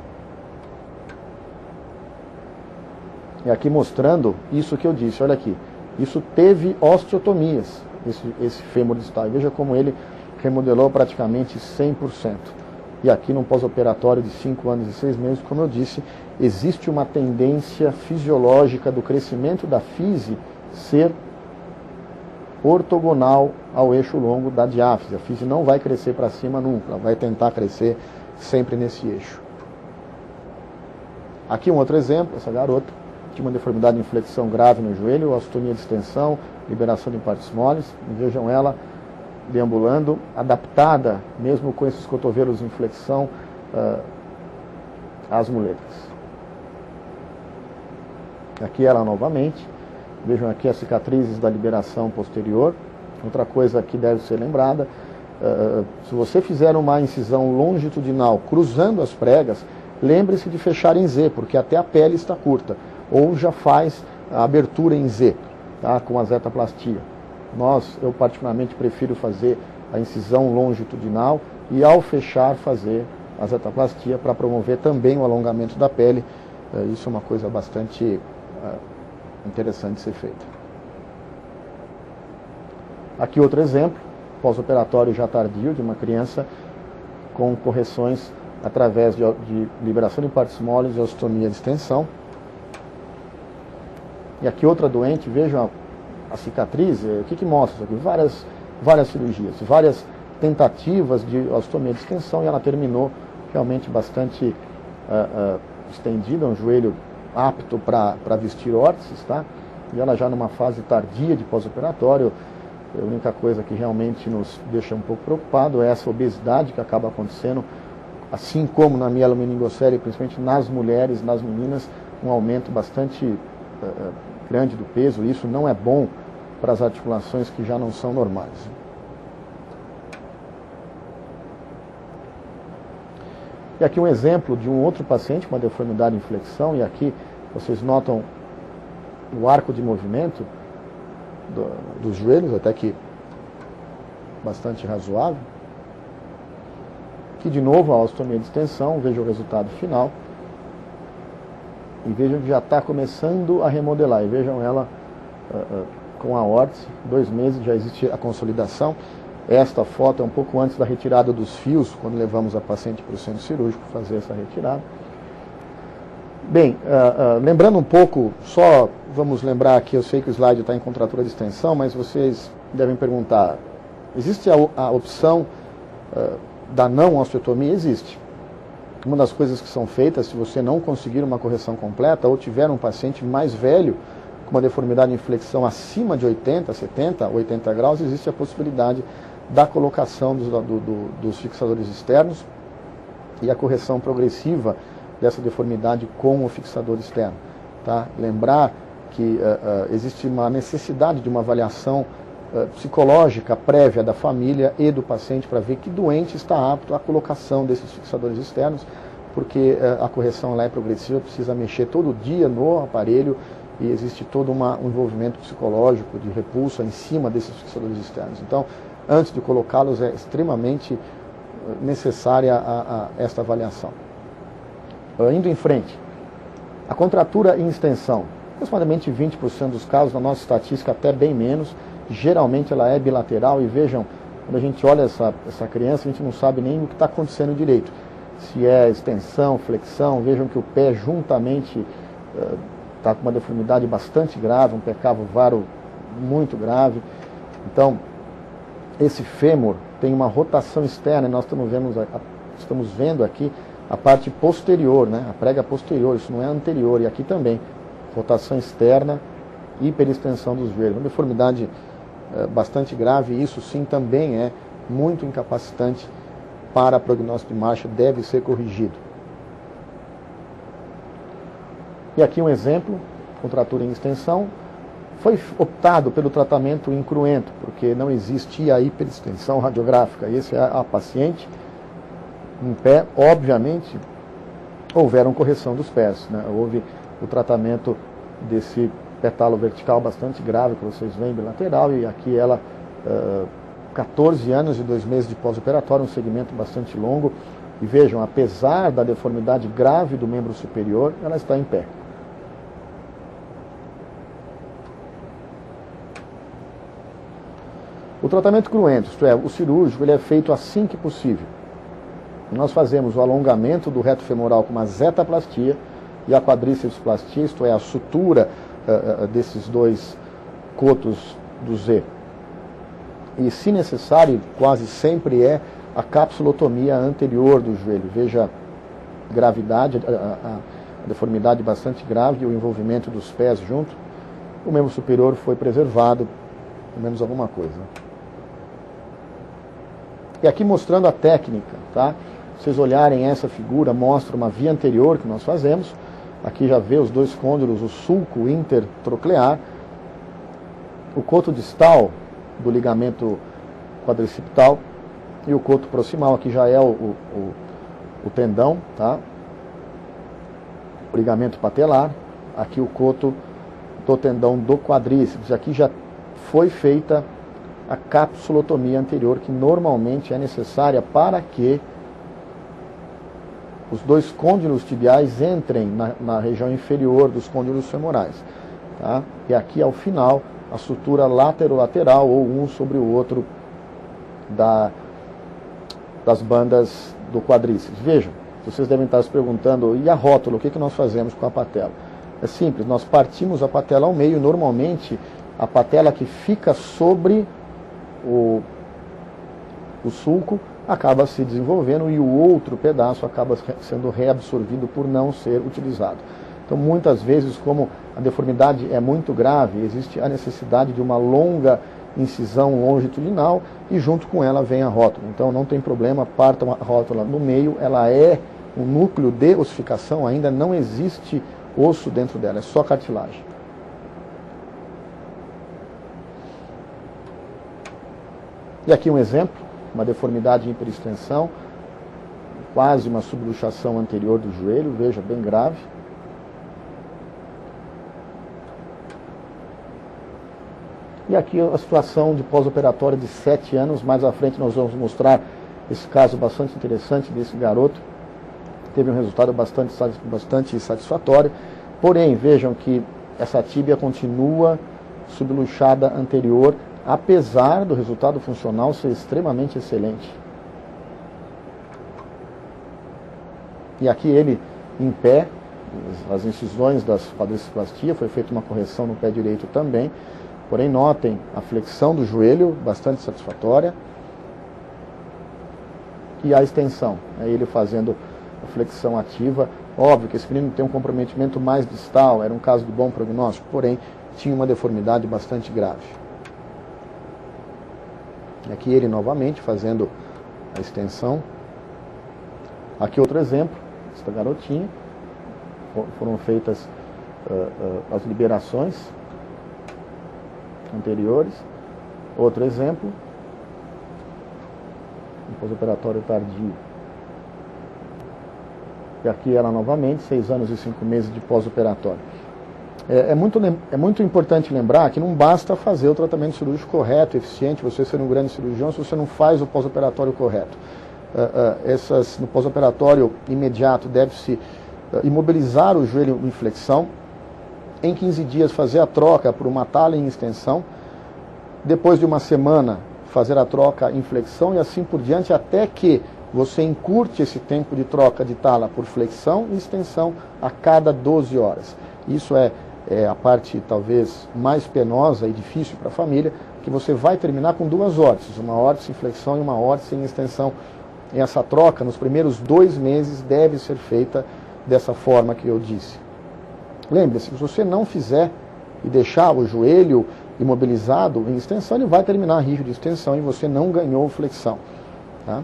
E aqui mostrando isso que eu disse, olha aqui, isso teve osteotomias, esse fêmur distal. Veja como ele remodelou praticamente 100%. E aqui no pós-operatório de 5 anos e 6 meses, como eu disse, existe uma tendência fisiológica do crescimento da fise ser ortogonal ao eixo longo da diáfise. A fise não vai crescer para cima nunca, ela vai tentar crescer sempre nesse eixo. Aqui um outro exemplo, essa garota tinha uma deformidade de inflexão grave no joelho, osteotomia de extensão, liberação de partes moles. Vejam ela deambulando, adaptada, mesmo com esses cotovelos em flexão, às muletas. Aqui ela novamente. Vejam aqui as cicatrizes da liberação posterior. Outra coisa que deve ser lembrada, se você fizer uma incisão longitudinal cruzando as pregas, lembre-se de fechar em Z, porque até a pele está curta. Ou já faz a abertura em Z, tá, com a zetaplastia. Eu particularmente prefiro fazer a incisão longitudinal e, ao fechar, fazer a zetaplastia para promover também o alongamento da pele. Isso é uma coisa bastante interessante de ser feita. Aqui outro exemplo, pós-operatório já tardio, de uma criança com correções através de liberação de partes moles e osteotomia de extensão. E aqui outra doente, vejam a cicatriz, o que mostra isso aqui? Várias cirurgias, várias tentativas de osteotomia de extensão, e ela terminou realmente bastante estendida, um joelho apto para vestir órteses, tá? E ela já numa fase tardia de pós-operatório. A única coisa que realmente nos deixa um pouco preocupado é essa obesidade que acaba acontecendo, assim como na mielomeningocele, principalmente nas mulheres, nas meninas, um aumento bastante grande do peso. Isso não é bom para as articulações que já não são normais. E aqui um exemplo de um outro paciente com uma deformidade em flexão, e aqui vocês notam o arco de movimento dos joelhos, até que bastante razoável. Aqui de novo a osteotomia de extensão, veja o resultado final. E vejam que já está começando a remodelar, e vejam ela com a órtese, 2 meses já existe a consolidação. Esta foto é um pouco antes da retirada dos fios, quando levamos a paciente para o centro cirúrgico fazer essa retirada. Bem, lembrando um pouco, só vamos lembrar aqui, eu sei que o slide está em contratura de extensão, mas vocês devem perguntar, existe a opção da não osteotomia? Existe. Uma das coisas que são feitas, se você não conseguir uma correção completa ou tiver um paciente mais velho, com uma deformidade em flexão acima de 80, 70, 80 graus, existe a possibilidade da colocação dos fixadores externos e a correção progressiva dessa deformidade com o fixador externo. Tá? Lembrar que existe uma necessidade de uma avaliação psicológica prévia da família e do paciente para ver que doente está apto à colocação desses fixadores externos, porque a correção lá é progressiva, precisa mexer todo dia no aparelho e existe todo um envolvimento psicológico de repulsa em cima desses fixadores externos. Então, antes de colocá-los, é extremamente necessária esta avaliação. Indo em frente, a contratura em extensão, aproximadamente 20% dos casos, na nossa estatística até bem menos, geralmente ela é bilateral e vejam, quando a gente olha essa criança, a gente não sabe nem o que está acontecendo direito. Se é extensão, flexão, vejam que o pé juntamente está com uma deformidade bastante grave, um pé cavo-varo muito grave. Então, esse fêmur tem uma rotação externa, e nós estamos vendo aqui a parte posterior, né? A prega posterior, isso não é anterior, e aqui também, rotação externa, hiperextensão dos joelhos. Uma deformidade bastante grave, e isso sim também é muito incapacitante para prognóstico de marcha, deve ser corrigido. E aqui um exemplo, contratura em extensão, foi optado pelo tratamento incruento, porque não existia a hiperextensão radiográfica. Esse é a paciente, em pé, obviamente, houveram correção dos pés, né? Houve o tratamento desse petalo vertical bastante grave, que vocês veem, bilateral, e aqui ela, 14 anos e 2 meses de pós-operatório, um segmento bastante longo, e vejam, apesar da deformidade grave do membro superior, ela está em pé. O tratamento cruento, isto é, o cirúrgico, ele é feito assim que possível. Nós fazemos o alongamento do reto femoral com uma zetaplastia e a quadrícepsplastia, isto é, a sutura desses 2 cotos do Z. E, se necessário, quase sempre é a capsulotomia anterior do joelho. Veja gravidade, a deformidade bastante grave e o envolvimento dos pés junto. O membro superior foi preservado, pelo menos alguma coisa. E aqui mostrando a técnica, tá? Se vocês olharem essa figura, mostra uma via anterior que nós fazemos. Aqui já vê os 2 côndilos, o sulco intertroclear, o coto distal do ligamento quadricipital e o coto proximal. Aqui já é o tendão, tá? O ligamento patelar. Aqui o coto do tendão do quadríceps. Aqui já foi feita a capsulotomia anterior, que normalmente é necessária para que os 2 côndilos tibiais entrem na região inferior dos côndilos femorais. Tá? E aqui, ao final, a sutura laterolateral, ou um sobre o outro, das bandas do quadríceps. Vejam, vocês devem estar se perguntando, e a rótula, o que nós fazemos com a patela? É simples, nós partimos a patela ao meio, normalmente a patela que fica sobre o sulco acaba se desenvolvendo e o outro pedaço acaba sendo reabsorvido por não ser utilizado. Então, muitas vezes, como a deformidade é muito grave, existe a necessidade de uma longa incisão longitudinal e junto com ela vem a rótula. Então, não tem problema, partam a rótula no meio, ela é um núcleo de ossificação, ainda não existe osso dentro dela, é só cartilagem. E aqui um exemplo, uma deformidade de hiperextensão, quase uma subluxação anterior do joelho, veja, bem grave. E aqui a situação de pós-operatório de 7 anos, mais à frente nós vamos mostrar esse caso bastante interessante desse garoto. Teve um resultado bastante satisfatório, porém, vejam que essa tíbia continua subluxada anterior, apesar do resultado funcional ser extremamente excelente. E aqui ele em pé, as incisões das quadriciplastia, foi feita uma correção no pé direito também, porém notem a flexão do joelho, bastante satisfatória, e a extensão, ele fazendo a flexão ativa. Óbvio que esse menino tem um comprometimento mais distal, era um caso de bom prognóstico, porém tinha uma deformidade bastante grave. E aqui ele novamente fazendo a extensão. Aqui outro exemplo, esta garotinha, foram feitas as liberações anteriores. Outro exemplo, um pós-operatório tardio. E aqui ela novamente, 6 anos e 5 meses de pós-operatório. É muito importante lembrar que não basta fazer o tratamento cirúrgico correto, eficiente, você ser um grande cirurgião, se você não faz o pós-operatório correto. No pós-operatório imediato deve-se imobilizar o joelho em flexão, em 15 dias fazer a troca por uma tala em extensão, depois de uma semana fazer a troca em flexão e assim por diante, até que você encurte esse tempo de troca de tala por flexão e extensão a cada 12 horas. Isso é a parte talvez mais penosa e difícil para a família, que você vai terminar com 2 órtices, uma órtice em flexão e uma órtice em extensão. E essa troca, nos primeiros 2 meses, deve ser feita dessa forma que eu disse. Lembre-se, se você não fizer e deixar o joelho imobilizado em extensão, ele vai terminar rígido de extensão e você não ganhou flexão. Tá?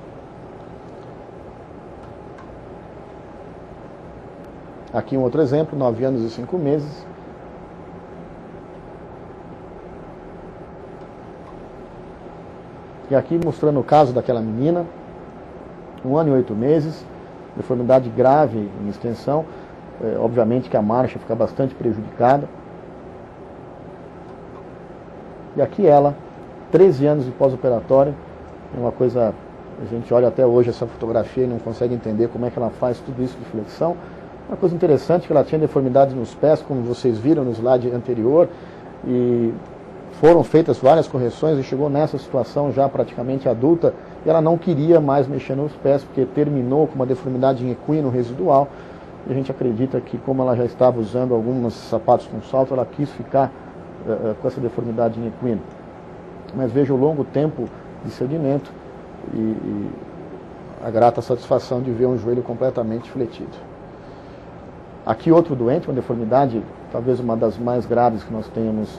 Aqui um outro exemplo, 9 anos e 5 meses. E aqui mostrando o caso daquela menina, 1 ano e 8 meses, deformidade grave em extensão, obviamente que a marcha fica bastante prejudicada. E aqui ela, 13 anos de pós-operatório, é uma coisa, a gente olha até hoje essa fotografia e não consegue entender como é que ela faz tudo isso de flexão. Uma coisa interessante que ela tinha deformidades nos pés, como vocês viram no slide anterior, e foram feitas várias correções e chegou nessa situação já praticamente adulta, e ela não queria mais mexer nos pés, porque terminou com uma deformidade em equino residual, e a gente acredita que como ela já estava usando alguns sapatos com salto, ela quis ficar com essa deformidade em equino. Mas veja o longo tempo de sedimento e a grata satisfação de ver um joelho completamente fletido. Aqui outro doente, uma deformidade, talvez uma das mais graves que nós tenhamos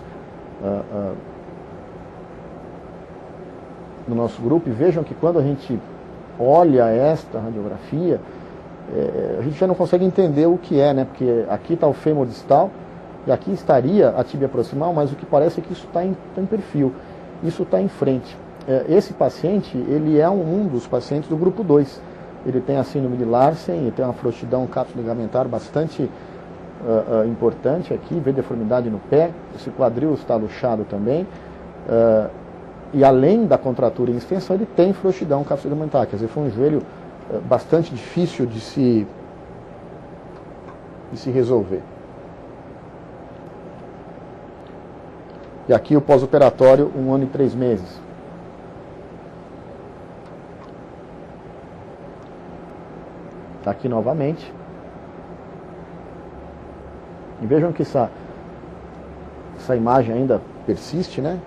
no nosso grupo, e vejam que quando a gente olha esta radiografia, a gente já não consegue entender o que é, né? Porque aqui está o fêmur distal, e aqui estaria a tíbia proximal, mas o que parece é que isso está em perfil, isso está em frente. Esse paciente, ele é um dos pacientes do grupo 2, ele tem a síndrome de Larsen, ele tem uma frouxidão capso-ligamentar bastante importante aqui, vê deformidade no pé, esse quadril está luxado também, e além da contratura em extensão, ele tem frouxidão capso-ligamentar, quer dizer, foi um joelho bastante difícil de se resolver. E aqui o pós-operatório, 1 ano e 3 meses. Aqui novamente. E vejam que essa imagem ainda persiste, né?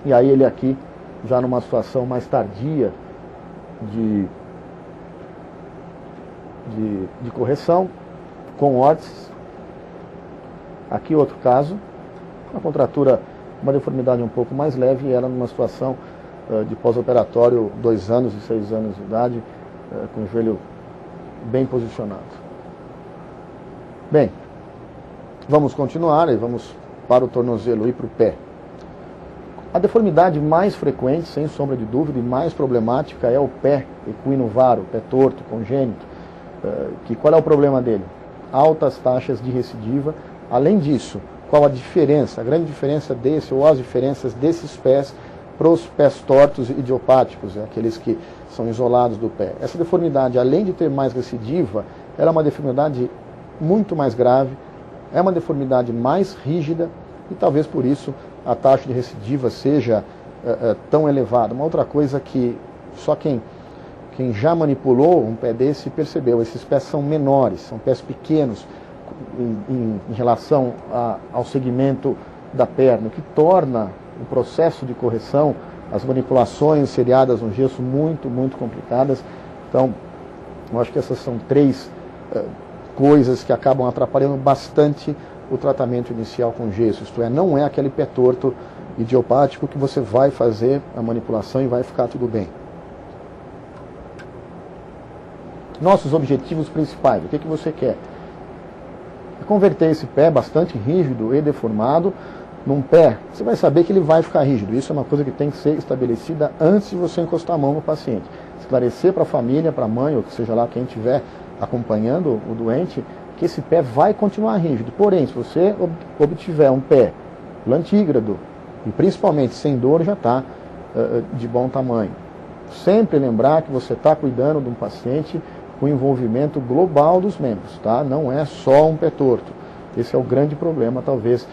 E aí ele aqui, já numa situação mais tardia de correção, com órtices. Aqui outro caso, uma contratura, uma deformidade um pouco mais leve, e ela numa situação de pós-operatório, 2 anos e 6 anos de idade, com o joelho bem posicionado. Bem, vamos continuar e vamos para o tornozelo e para o pé. A deformidade mais frequente, sem sombra de dúvida, e mais problemática é o pé equino-varo, o pé torto, congênito. Qual é o problema dele? Altas taxas de recidiva. Além disso, qual a diferença, a grande diferença desse, ou as diferenças desses pés para os pés tortos idiopáticos, aqueles que são isolados do pé? Essa deformidade, além de ter mais recidiva, ela é uma deformidade muito mais grave, É uma deformidade mais rígida e talvez por isso a taxa de recidiva seja tão elevada. Uma outra coisa que só quem já manipulou um pé desse percebeu, esses pés são menores, são pés pequenos em relação ao segmento da perna, o que torna o processo de correção, as manipulações seriadas no gesso muito complicadas. Então, eu acho que essas são três coisas que acabam atrapalhando bastante o tratamento inicial com gesso, isto é, não é aquele pé torto idiopático que você vai fazer a manipulação e vai ficar tudo bem. Nossos objetivos principais, o que você quer? É converter esse pé bastante rígido e deformado num pé, você vai saber que ele vai ficar rígido. Isso é uma coisa que tem que ser estabelecida antes de você encostar a mão no paciente. Esclarecer para a família, para a mãe, ou que seja lá quem estiver acompanhando o doente, que esse pé vai continuar rígido. Porém, se você obtiver um pé plantígrado, e principalmente sem dor, já está de bom tamanho. Sempre lembrar que você está cuidando de um paciente com envolvimento global dos membros, tá? Não é só um pé torto. Esse é o grande problema, talvez,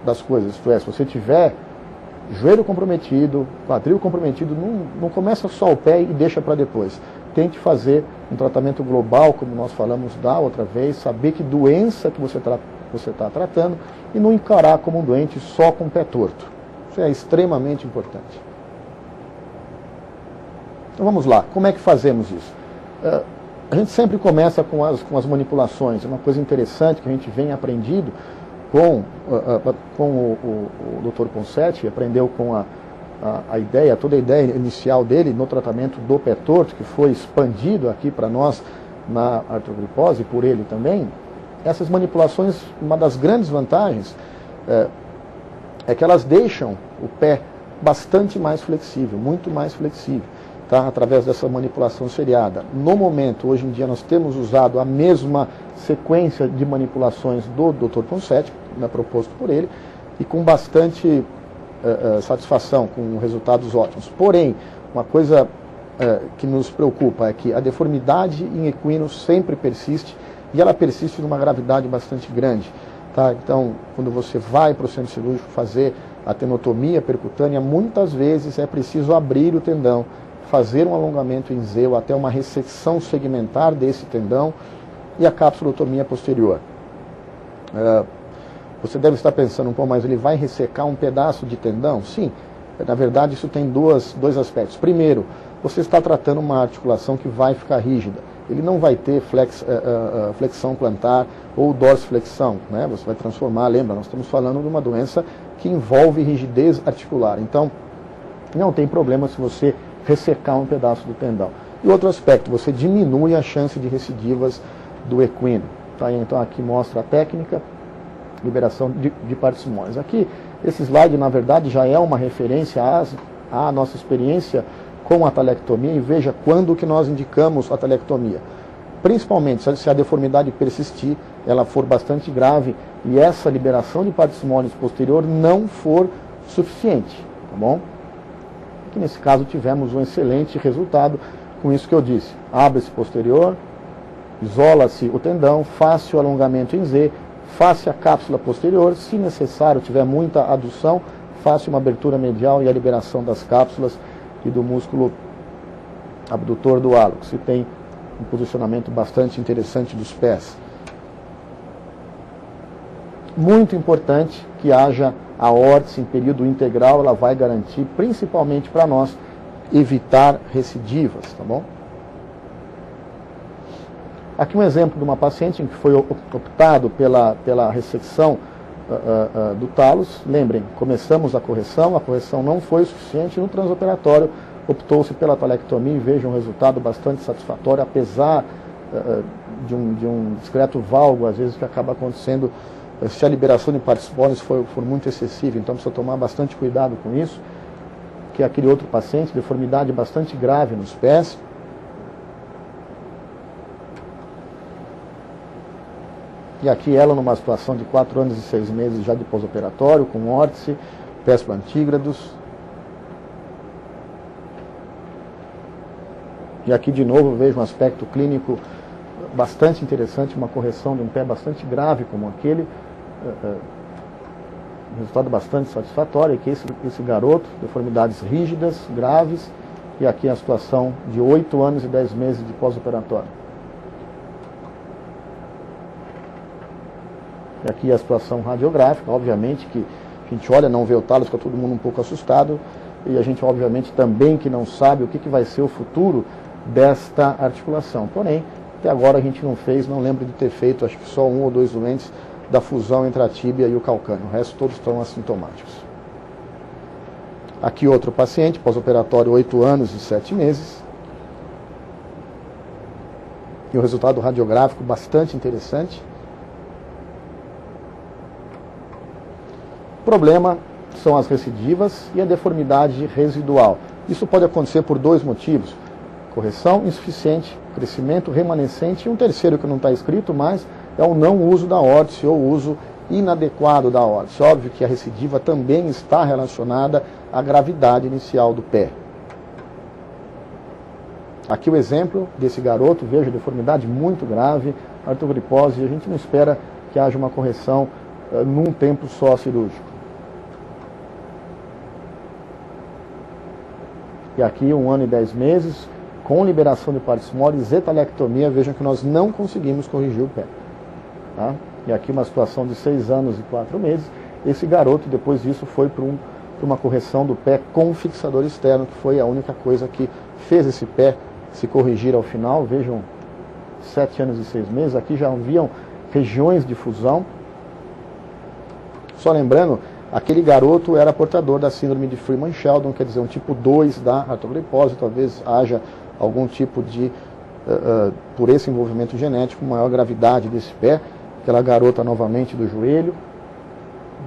das coisas. Isto é, se você tiver joelho comprometido, quadril comprometido, não começa só o pé e deixa para depois. Tente fazer um tratamento global, como nós falamos da outra vez, saber que doença que você está tratando e não encarar como um doente só com o pé torto. Isso é extremamente importante. Então vamos lá, como é que fazemos isso? A gente sempre começa com as manipulações, é uma coisa interessante que a gente vem aprendido com o Dr. Ponseti, aprendeu com toda a ideia inicial dele no tratamento do pé torto, que foi expandido aqui para nós na artrogripose, por ele também. Essas manipulações, uma das grandes vantagens é que elas deixam o pé bastante mais flexível, muito mais flexível, tá? Através dessa manipulação seriada. No momento, hoje em dia, nós temos usado a mesma sequência de manipulações do Dr. Ponseti, proposto por ele, e com bastante satisfação, com resultados ótimos. Porém, uma coisa que nos preocupa é que a deformidade em equino sempre persiste, e ela persiste numa gravidade bastante grande. Tá? Então, quando você vai para o centro cirúrgico fazer a tenotomia percutânea, muitas vezes é preciso abrir o tendão, fazer um alongamento em Z ou até uma ressecção segmentar desse tendão e a capsulotomia posterior. Você deve estar pensando, pô, mas ele vai ressecar um pedaço de tendão? Sim, na verdade isso tem dois aspectos. Primeiro, você está tratando uma articulação que vai ficar rígida. Ele não vai ter flexão plantar ou dorsiflexão, né? Você vai transformar, lembra, nós estamos falando de uma doença que envolve rigidez articular. Então, não tem problema se você ressecar um pedaço do tendão. E outro aspecto, você diminui a chance de recidivas do equino. Tá? Então aqui mostra a técnica, liberação de parcimônias. Aqui, esse slide, na verdade, já é uma referência à nossa experiência com a talectomia, e veja quando que nós indicamos a talectomia. Principalmente se a deformidade persistir, ela for bastante grave e essa liberação de parcimônias posterior não for suficiente, tá bom? Aqui nesse caso tivemos um excelente resultado com isso que eu disse. Abre-se posterior, isola-se o tendão, faça o alongamento em Z, faça a cápsula posterior, se necessário, tiver muita adução, faça uma abertura medial e a liberação das cápsulas e do músculo abdutor do hálux, que tem um posicionamento bastante interessante dos pés. Muito importante que haja a órtese em período integral, ela vai garantir, principalmente para nós, evitar recidivas, tá bom? Aqui um exemplo de uma paciente que foi optado pela ressecção do talos. Lembrem, começamos a correção não foi suficiente, no transoperatório optou-se pela talectomia e veja um resultado bastante satisfatório, apesar de um discreto valgo, às vezes, que acaba acontecendo se a liberação de parcimônias for muito excessiva. Então precisa tomar bastante cuidado com isso, que é aquele outro paciente, deformidade bastante grave nos pés. E aqui ela numa situação de 4 anos e 6 meses já de pós-operatório, com órtese, pés plantígrados. E aqui de novo vejo um aspecto clínico bastante interessante, uma correção de um pé bastante grave como aquele, um resultado bastante satisfatório, que esse garoto, deformidades rígidas, graves, e aqui a situação de 8 anos e 10 meses de pós-operatório. E aqui a situação radiográfica, obviamente que a gente olha, não vê o talo, fica todo mundo um pouco assustado, e a gente obviamente também que não sabe o que vai ser o futuro desta articulação. Porém, até agora a gente não fez, não lembro de ter feito, acho que só 1 ou 2 doentes da fusão entre a tíbia e o calcâneo. O resto todos estão assintomáticos. Aqui outro paciente, pós-operatório 8 anos e 7 meses. E o resultado radiográfico bastante interessante. O problema são as recidivas e a deformidade residual. Isso pode acontecer por 2 motivos. Correção insuficiente, crescimento remanescente e um terceiro que não está escrito, mas é o não uso da órtese ou o uso inadequado da órtese. Óbvio que a recidiva também está relacionada à gravidade inicial do pé. Aqui o exemplo desse garoto, veja, deformidade muito grave, artrogripose, e a gente não espera que haja uma correção num tempo só cirúrgico. E aqui 1 ano e 10 meses, com liberação de partes moles e talectomia, vejam que nós não conseguimos corrigir o pé. Tá? E aqui uma situação de 6 anos e 4 meses. Esse garoto, depois disso, foi para uma correção do pé com fixador externo, que foi a única coisa que fez esse pé se corrigir ao final. Vejam, 7 anos e 6 meses. Aqui já haviam regiões de fusão. Só lembrando, aquele garoto era portador da síndrome de Freeman-Sheldon, quer dizer, um tipo 2 da artrogripose. Talvez haja algum tipo de, por esse envolvimento genético, maior gravidade desse pé. Aquela garota novamente do joelho,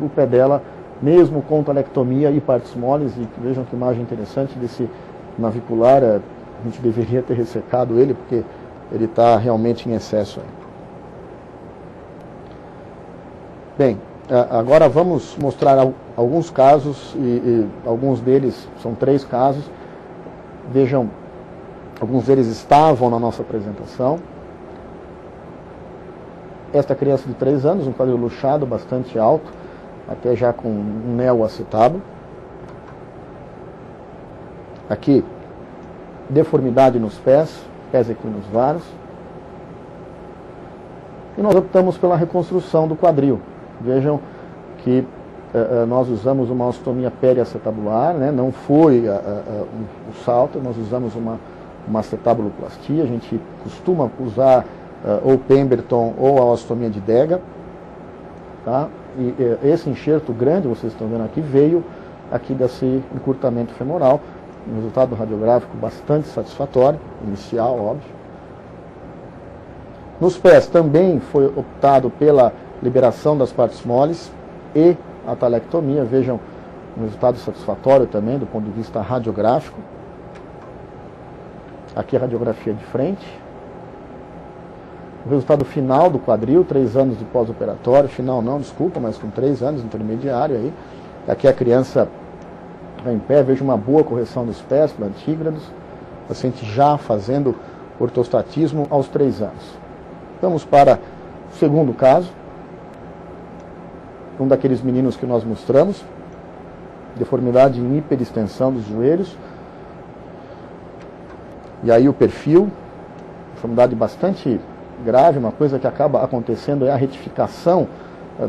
o pé dela, mesmo com talectomia e partes moles, e vejam que imagem interessante desse navicular, a gente deveria ter ressecado ele, porque ele está realmente em excesso aí. Bem, agora vamos mostrar alguns casos, e alguns deles são 3 casos. Vejam, alguns deles estavam na nossa apresentação. Esta criança de 3 anos, um quadril luxado, bastante alto, até já com um neoacetado. Aqui, deformidade nos pés equinos varos. E nós optamos pela reconstrução do quadril. Vejam que nós usamos uma ostomia periacetabular, né? Não foi o salto, nós usamos uma acetabuloplastia. A gente costuma usar ou Pemberton ou a ostomia de Dega. Tá? E esse enxerto grande, vocês estão vendo aqui, veio aqui desse encurtamento femoral. Um resultado radiográfico bastante satisfatório, inicial, óbvio. Nos pés também foi optado pela liberação das partes moles e a talectomia. Vejam, um resultado satisfatório também do ponto de vista radiográfico. Aqui a radiografia de frente. O resultado final do quadril, 3 anos de pós-operatório, final não, desculpa, mas com 3 anos, intermediário aí. Aqui a criança em pé, vejo uma boa correção dos pés, plantígrados, paciente já fazendo ortostatismo aos 3 anos. Vamos para o segundo caso, um daqueles meninos que nós mostramos, deformidade em hiperextensão dos joelhos, e aí o perfil, deformidade bastante grave, uma coisa que acaba acontecendo é a retificação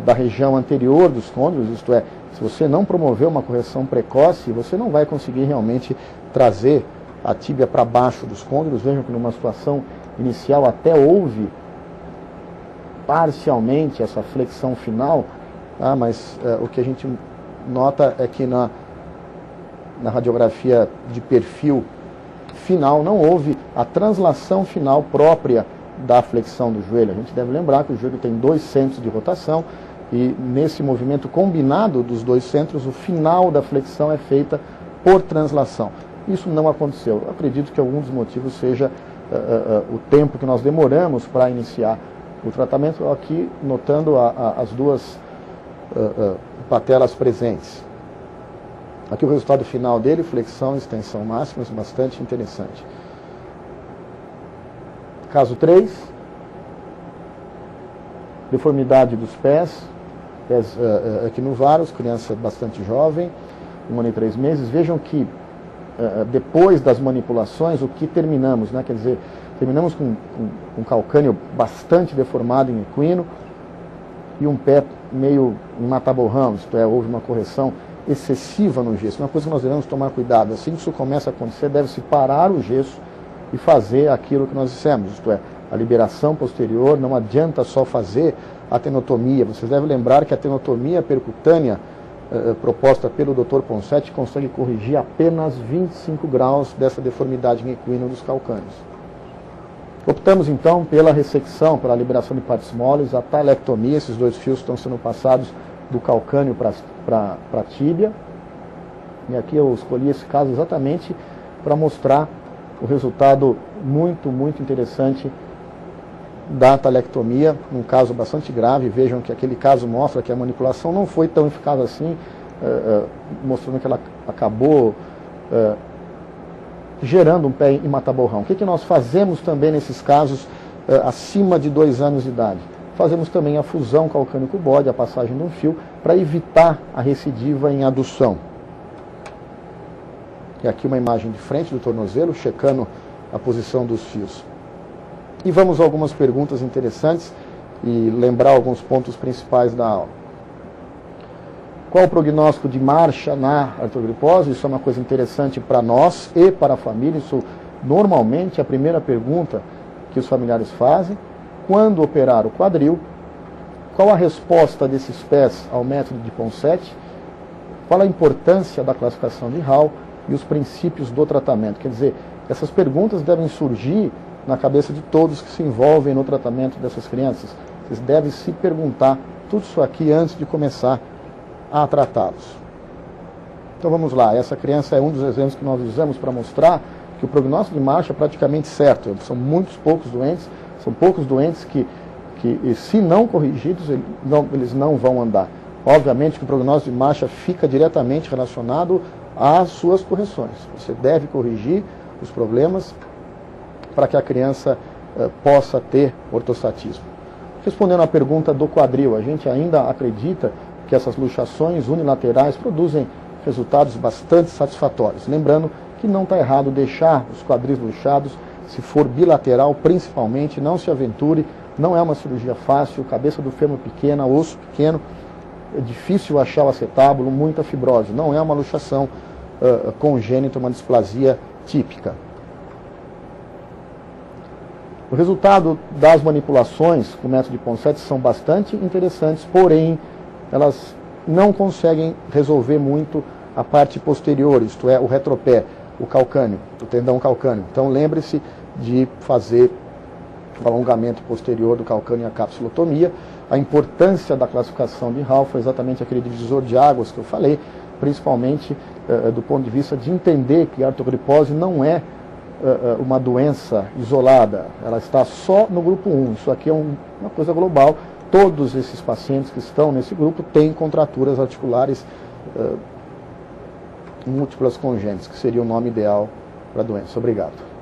da região anterior dos côndilos, isto é, se você não promover uma correção precoce, você não vai conseguir realmente trazer a tíbia para baixo dos côndilos. Vejam que numa situação inicial até houve parcialmente essa flexão final, tá? Mas o que a gente nota é que na radiografia de perfil final não houve a translação final própria da flexão do joelho. A gente deve lembrar que o joelho tem 2 centros de rotação e nesse movimento combinado dos 2 centros, o final da flexão é feita por translação. Isso não aconteceu. Eu acredito que algum dos motivos seja o tempo que nós demoramos para iniciar o tratamento, aqui notando as 2 patelas presentes. Aqui o resultado final dele, flexão e extensão máximas, bastante interessante. Caso 3, deformidade dos pés equinovaros, criança bastante jovem, 1 ano e 3 meses. Vejam que depois das manipulações, o que terminamos, né? Quer dizer, terminamos com um calcânio bastante deformado em equino e um pé meio em mataborrão, isto é, houve uma correção excessiva no gesso. Uma coisa que nós devemos tomar cuidado, assim que isso começa a acontecer, deve-se parar o gesso e fazer aquilo que nós dissemos, isto é, a liberação posterior. Não adianta só fazer a tenotomia. Vocês devem lembrar que a tenotomia percutânea proposta pelo Dr. Ponseti consegue corrigir apenas 25 graus dessa deformidade em equino dos calcânios. Optamos então pela ressecção, pela liberação de partes moles, a talectomia. Esses 2 fios estão sendo passados do calcânio para a tíbia. E aqui eu escolhi esse caso exatamente para mostrar o resultado muito, muito interessante da talectomia, num caso bastante grave. Vejam que aquele caso mostra que a manipulação não foi tão eficaz assim, mostrando que ela acabou gerando um pé em mataborrão. O que nós fazemos também nesses casos acima de 2 anos de idade? Fazemos também a fusão calcânio-cuboide, a passagem de um fio, para evitar a recidiva em adução. E aqui uma imagem de frente do tornozelo, checando a posição dos fios. E vamos a algumas perguntas interessantes e lembrar alguns pontos principais da aula. Qual o prognóstico de marcha na artrogripose? Isso é uma coisa interessante para nós e para a família. Isso normalmente é a primeira pergunta que os familiares fazem. Quando operar o quadril? Qual a resposta desses pés ao método de Ponseti? Qual a importância da classificação de Hall e os princípios do tratamento? Quer dizer, essas perguntas devem surgir na cabeça de todos que se envolvem no tratamento dessas crianças. Vocês devem se perguntar tudo isso aqui antes de começar a tratá-los. Então vamos lá, essa criança é um dos exemplos que nós usamos para mostrar que o prognóstico de marcha é praticamente certo. São muitos poucos doentes, são poucos doentes que se não corrigidos, eles não vão andar. Obviamente que o prognóstico de marcha fica diretamente relacionado às suas correções. Você deve corrigir os problemas para que a criança possa ter ortostatismo. Respondendo à pergunta do quadril, a gente ainda acredita que essas luxações unilaterais produzem resultados bastante satisfatórios. Lembrando que não está errado deixar os quadris luxados, se for bilateral principalmente, não se aventure, não é uma cirurgia fácil, cabeça do fêmur pequena, osso pequeno, é difícil achar o acetábulo, muita fibrose, não é uma luxação congênita, uma displasia típica. O resultado das manipulações com o método de Ponseti são bastante interessantes, porém elas não conseguem resolver muito a parte posterior, isto é, o retropé, o calcânio, o tendão calcâneo. Então lembre-se de fazer o alongamento posterior do calcânio e a capsulotomia. A importância da classificação de Hall foi exatamente aquele divisor de águas que eu falei, principalmente do ponto de vista de entender que a artrogripose não é uma doença isolada, ela está só no grupo 1. Isso aqui é uma coisa global. Todos esses pacientes que estão nesse grupo têm contraturas articulares múltiplas congênitas, que seria o nome ideal para a doença. Obrigado.